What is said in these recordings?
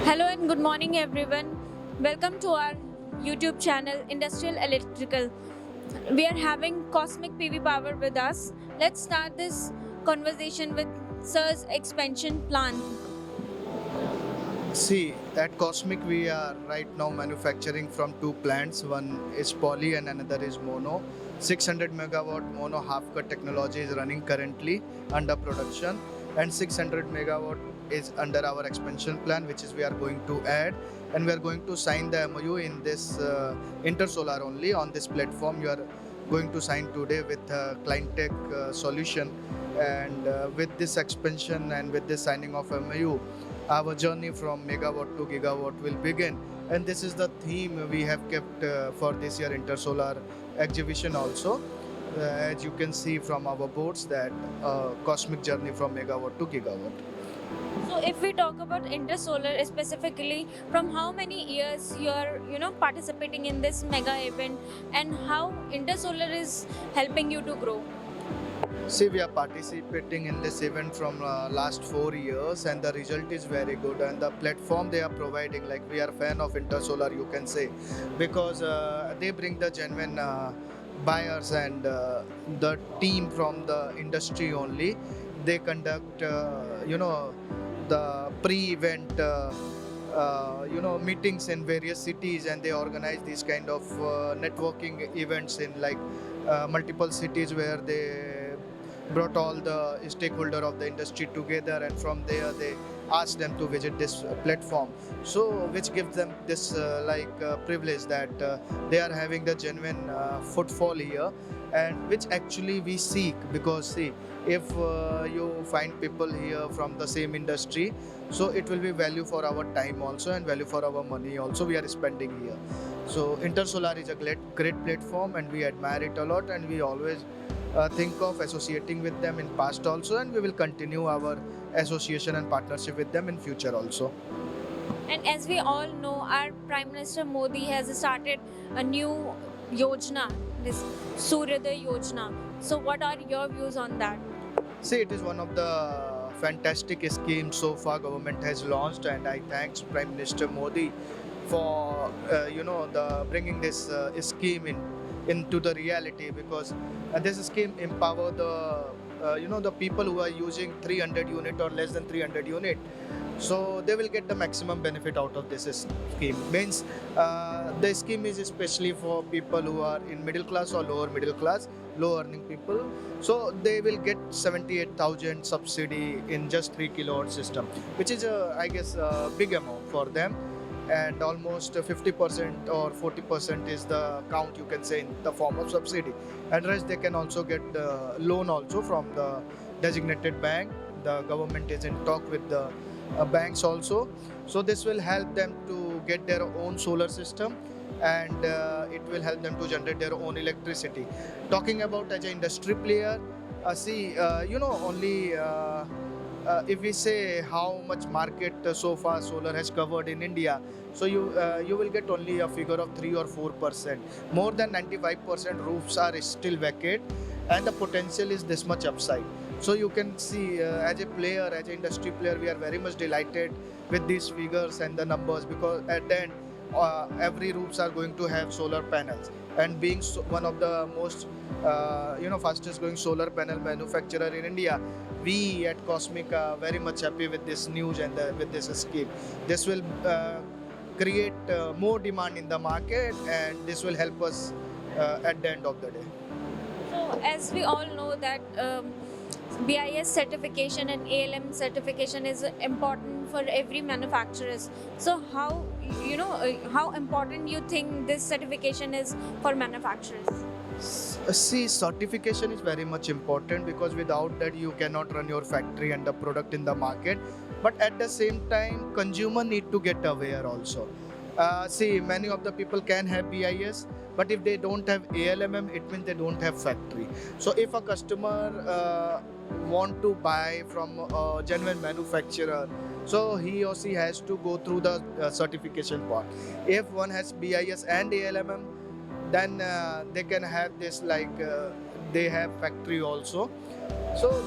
Hello and good morning, everyone. Welcome to our YouTube channel, Industrial Electrical. We are having Cosmic PV Power with us. Let's start this conversation with Sir's expansion plan. See, at Cosmic, we are right now manufacturing from two plants. One is poly and another is mono. 600 megawatt mono half cut technology is running currently under production, and 600 megawatt is under our expansion plan, which is we are going to add, and we are going to sign the MOU in this Intersolar only on this platform. You are going to sign today with Clientech solution, and with this expansion and with this signing of MOU, our journey from megawatt to gigawatt will begin. And this is the theme we have kept for this year Intersolar exhibition also. As you can see from our boards that cosmic journey from megawatt to gigawatt. So, if we talk about Intersolar specifically, from how many years you're participating in this mega event, and how Intersolar is helping you to grow? See, we are participating in this event from last 4 years, and the result is very good. And the platform they are providing, like we are fan of Intersolar, you can say, because they bring the genuine buyers and the team from the industry only. They conduct, the pre-event. Meetings in various cities, and they organize these kind of networking events in like multiple cities where they brought all the stakeholder of the industry together, and from there they asked them to visit this platform, so which gives them this privilege that they are having the genuine footfall here, and which actually we seek. Because see, if you find people here from the same industry, so it will be value for our time also and value for our money also we are spending here. So Intersolar is a great platform, and we admire it a lot, and we always think of associating with them in past also, and we will continue our association and partnership with them in future also. And as we all know, our Prime Minister Modi has started a new yojana, this Suryodaya Yojana. So, what are your views on that? See, it is one of the fantastic schemes so far government has launched, and I thanks Prime Minister Modi for the bringing this scheme into the reality, because this scheme empower the people who are using 300 unit or less than 300 unit, so they will get the maximum benefit out of this scheme. Means the scheme is especially for people who are in middle class or lower middle class, low earning people, so they will get 78,000 subsidy in just 3 kilowatt system, which is I guess a big amount for them. And almost 50% or 40% is the count, you can say, in the form of subsidy, and rest they can also get loan also from the designated bank. The government is in talk with the banks also, so this will help them to get their own solar system, and it will help them to generate their own electricity. Talking about as an industry player, only if we say how much market so far solar has covered in India, so you will get only a figure of 3 or 4%. More than 95% roofs are still vacant, and the potential is this much upside. So you can see, as a player, as an industry player, we are very much delighted with these figures and the numbers, because at the end, every roofs are going to have solar panels. And being one of the most fastest growing solar panel manufacturer in India, we at Cosmic are very much happy with this news and with this scheme. This will create more demand in the market, and this will help us at the end of the day. So, as we all know that BIS certification and ALM certification is important for every manufacturers. So, how important you think this certification is for manufacturers? See, certification is very much important, because without that you cannot run your factory and the product in the market. But at the same time, consumer need to get aware also. See, many of the people can have BIS, but if they don't have ALMM, it means they don't have factory. So if a customer want to buy from a genuine manufacturer, so he or she has to go through the certification part. If one has BIS and ALMM, then they can have this they have factory also. So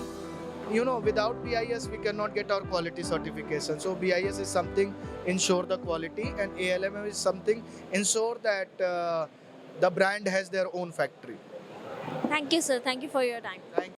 you know, without BIS we cannot get our quality certification. So BIS is something ensure the quality, and ALM is something ensure that the brand has their own factory. Thank you, sir. Thank you for your time. Thank